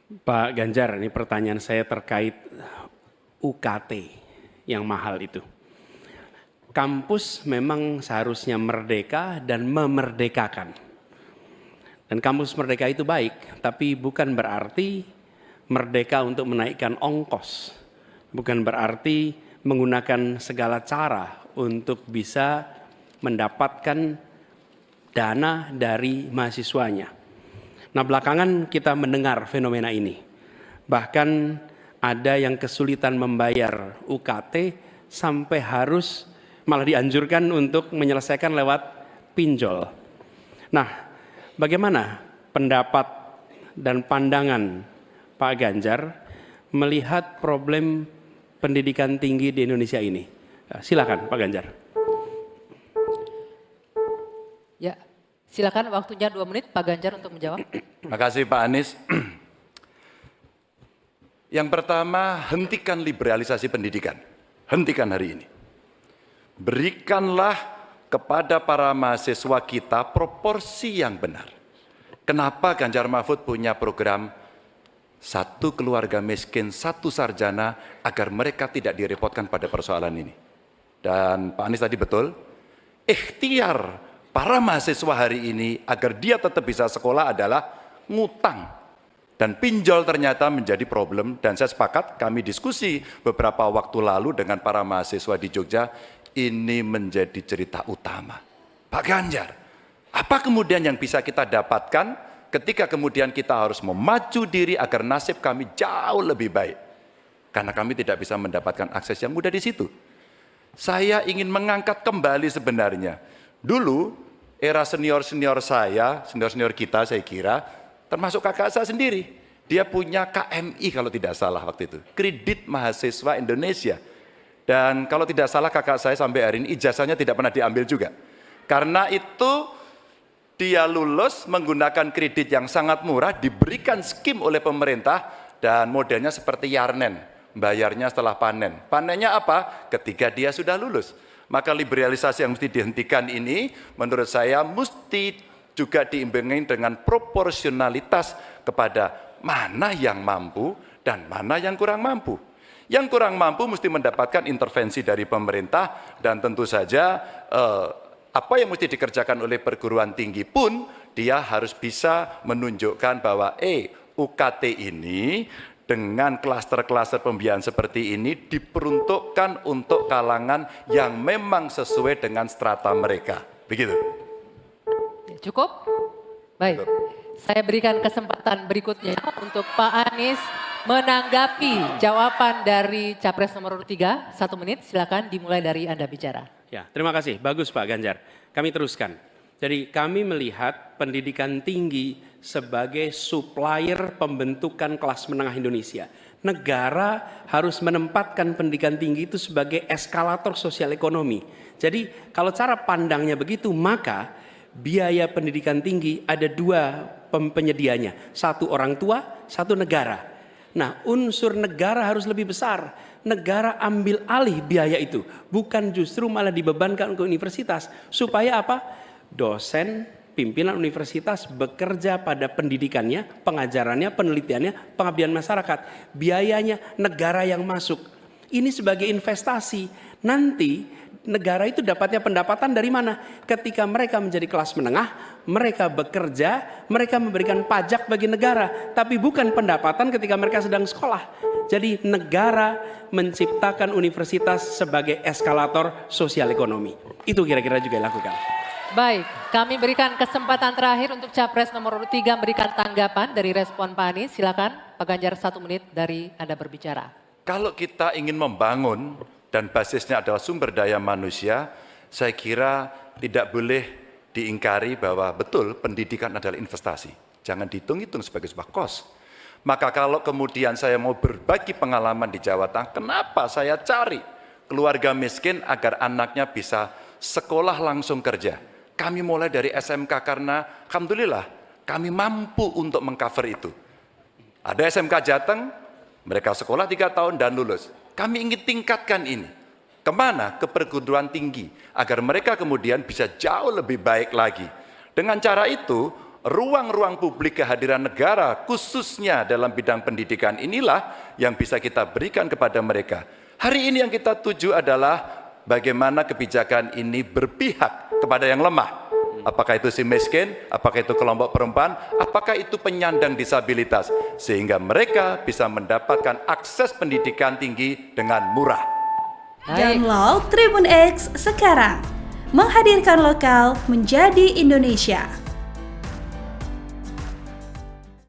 Pak Ganjar, ini pertanyaan saya terkait UKT yang mahal itu. Kampus memang seharusnya merdeka dan memerdekakan. Dan kampus merdeka itu baik, tapi bukan berarti merdeka untuk menaikkan ongkos. Bukan berarti menggunakan segala cara untuk bisa mendapatkan dana dari mahasiswanya. Nah, belakangan kita mendengar fenomena ini. Bahkan ada yang kesulitan membayar UKT sampai harus malah dianjurkan untuk menyelesaikan lewat pinjol. Nah, bagaimana pendapat dan pandangan Pak Ganjar melihat problem pendidikan tinggi di Indonesia ini? Silakan Pak Ganjar. Ya, silakan waktunya 2 menit Pak Ganjar untuk menjawab. Terima kasih Pak Anies. Yang pertama, hentikan liberalisasi pendidikan. Hentikan hari ini. Berikanlah kepada para mahasiswa kita proporsi yang benar. Kenapa Ganjar Mahfud punya program satu keluarga miskin, satu sarjana, agar mereka tidak direpotkan pada persoalan ini. Dan Pak Anies tadi betul, ikhtiar para mahasiswa hari ini agar dia tetap bisa sekolah adalah ngutang. Dan pinjol ternyata menjadi problem, dan saya sepakat kami diskusi beberapa waktu lalu dengan para mahasiswa di Jogja, ini menjadi cerita utama. Pak Ganjar, apa kemudian yang bisa kita dapatkan ketika kemudian kita harus memacu diri agar nasib kami jauh lebih baik? Karena kami tidak bisa mendapatkan akses yang mudah di situ. Saya ingin mengangkat kembali sebenarnya. Dulu era senior-senior saya, senior-senior kita saya kira, termasuk kakak saya sendiri, dia punya KMI kalau tidak salah waktu itu, Kredit Mahasiswa Indonesia. Dan kalau tidak salah kakak saya sampai hari ini ijazahnya tidak pernah diambil juga. Karena itu dia lulus menggunakan kredit yang sangat murah, diberikan skim oleh pemerintah, dan modelnya seperti Yarnen, bayarnya setelah panen. Panennya apa? Ketika dia sudah lulus. Maka liberalisasi yang mesti dihentikan ini menurut saya mesti juga diimbangi dengan proporsionalitas kepada mana yang mampu dan mana yang kurang mampu. Yang kurang mampu mesti mendapatkan intervensi dari pemerintah, dan tentu saja apa yang mesti dikerjakan oleh perguruan tinggi pun dia harus bisa menunjukkan bahwa UKT ini dengan klaster-klaster pembiayaan seperti ini diperuntukkan untuk kalangan yang memang sesuai dengan strata mereka. Begitu. Cukup? Baik. Saya berikan kesempatan berikutnya untuk Pak Anies menanggapi jawaban dari Capres nomor 3, 1 menit, silakan dimulai dari Anda bicara. Ya, terima kasih. Bagus Pak Ganjar. Kami teruskan. Jadi kami melihat pendidikan tinggi sebagai supplier pembentukan kelas menengah Indonesia. Negara harus menempatkan pendidikan tinggi itu sebagai eskalator sosial ekonomi. Jadi kalau cara pandangnya begitu, maka biaya pendidikan tinggi ada 2 penyedianya. Satu orang tua, satu negara. Nah, unsur negara harus lebih besar. Negara ambil alih biaya itu. Bukan justru malah dibebankan ke universitas. Supaya apa? Dosen, pimpinan universitas bekerja pada pendidikannya, pengajarannya, penelitiannya, pengabdian masyarakat. Biayanya negara yang masuk. Ini sebagai investasi. Nanti negara itu dapatnya pendapatan dari mana? Ketika mereka menjadi kelas menengah, mereka bekerja, mereka memberikan pajak bagi negara, tapi bukan pendapatan ketika mereka sedang sekolah. Jadi negara menciptakan universitas sebagai eskalator sosial ekonomi. Itu kira-kira juga dilakukan. Baik, kami berikan kesempatan terakhir untuk Capres nomor 3 memberikan tanggapan dari respon Pak Anies. Silakan Pak Ganjar, 1 menit dari Anda berbicara. Kalau kita ingin membangun dan basisnya adalah sumber daya manusia, saya kira tidak boleh diingkari bahwa betul pendidikan adalah investasi. Jangan dihitung-hitung sebagai sebuah kos. Maka kalau kemudian saya mau berbagi pengalaman di Jawa Tengah, kenapa saya cari keluarga miskin agar anaknya bisa sekolah langsung kerja. Kami mulai dari SMK karena alhamdulillah kami mampu untuk mengcover itu. Ada SMK Jateng, mereka sekolah 3 tahun dan lulus. Kami ingin tingkatkan ini. Kemana? Ke perguruan tinggi. Agar mereka kemudian bisa jauh lebih baik lagi. Dengan cara itu, ruang-ruang publik kehadiran negara khususnya dalam bidang pendidikan inilah yang bisa kita berikan kepada mereka. Hari ini yang kita tuju adalah bagaimana kebijakan ini berpihak kepada yang lemah. Apakah itu si miskin, apakah itu kelompok perempuan, apakah itu penyandang disabilitas. Sehingga mereka bisa mendapatkan akses pendidikan tinggi dengan murah. Download Tribun X sekarang. Menghadirkan lokal menjadi Indonesia.